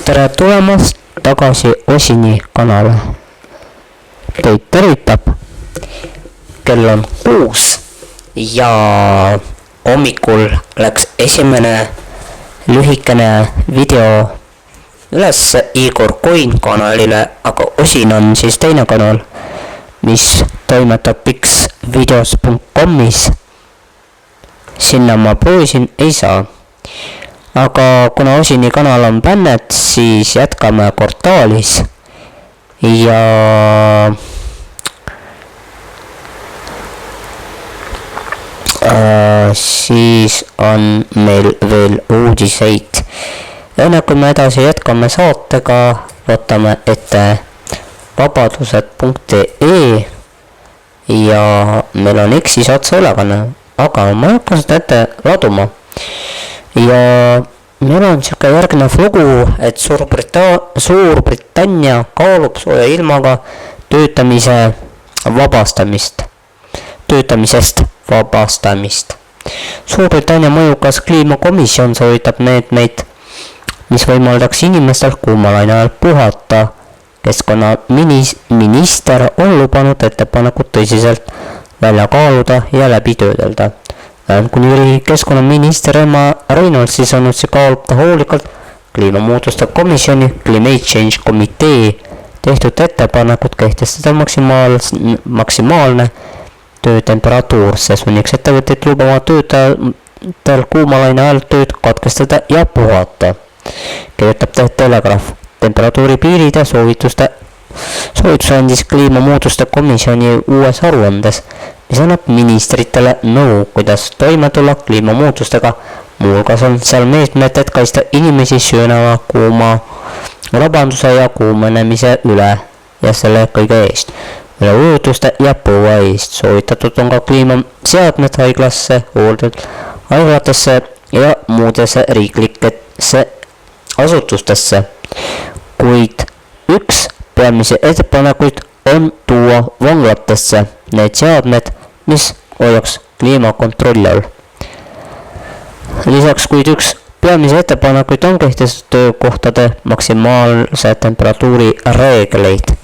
tere tulemast tagasi Osini kanale. Teid tervitab. Kell on 6 ja hommikul läks esimene lühikene video üles Igor Coin kanalile, aga Osin on siis teine kanal, mis toimetab xvideos.comis. Sinna ma proovisin, ei saa. Aga kuna Osini kanal on bännet, siis jätkame portaalis ja siis on meil veel uudiseid. Enne kui me edasi jätkame saatega, võtame ette vabadused.ee ja meil on X-is otseülekanne, aga ma ei hakka seda ette laduma. Ja meil on siuke järgnev lugu, et Suurbritannia kaalub sooja ilmaga töötamisest vabastamist. Suurbritannia mõjukas kliimakomisjon soovitab meetmeid, mis võimaldaks inimestel kuumalaine ajal puhata. Keskkonnaminister on lubanud ettepanekut tõsiselt välja kaaluda ja läbi töödelda. Kuni keskkonnaminister Emma Reynolds sõnul kaalub ta hoolikalt kliimamuutuste komisjoni Climate Change Committee tehtud ettepanekut kehtestada maksimaalne töötemperatuur. See sunniks ettevõtteid lubama töötajatel kuumalaine ajal tööd katkestada ja puhata. Kirjutab Telegraaf. Temperatuuri piirid ja soovituse andis kliimamuutuste komisjoni uues aruandes, mis annab ministritele nõu, kuidas toime tulla kliimamuutustega. Muuhulgas on seal meetmed, et kaitsta inimesi süveneva rabanduse ja kuumenemise üle ja selle kõige eest. Üleujutuste ja põua eest soovitatud on ka kliimaseadmed haiglatesse ja muudesse riiklikesse asutustesse. Kuid üks peamisi ettepanekuid on tuua vanglatesse need seadmed, mis hoiaks kliimakontrolli all. Lisaks, kuid üks peamisi ettepanekuid on kehtestatud töökohtade maksimaalse temperatuuri reegleid.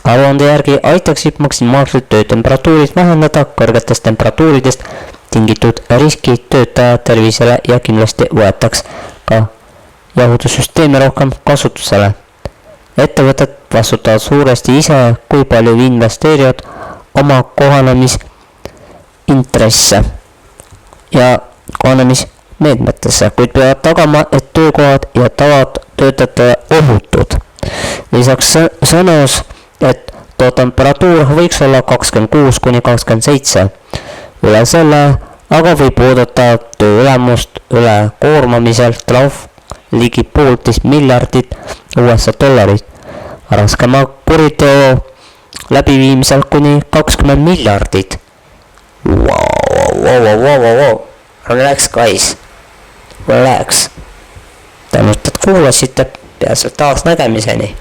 Aruande järgi aitaksid maksimaalselt töötemperatuurid vähendada kõrgetest temperatuuridest tingitud riski töötaja tervisele ja kindlasti võetaks ka jahutussüsteemi rohkem kasutusele. Ettevõtted vastutavad suuresti ise, kui palju investeerivad oma kohanemisintresse ja kohanemismeetmetesse, kuid peavad tagama, et töökohad ja tavad töötajate ohutud. Lisaks sõnus, et temperatuur võiks olla 26–27. Üle selle aga võib oodata tööülemust üle koormamisel trahv ligi $1,5 miljardit USA dollarit. Raskema kuriteo läbiviimisel kuni 20 miljardit. Wow. Relax, guys. Relax. Tänud, et kuulasite. Peaasjalt taas nägemiseni.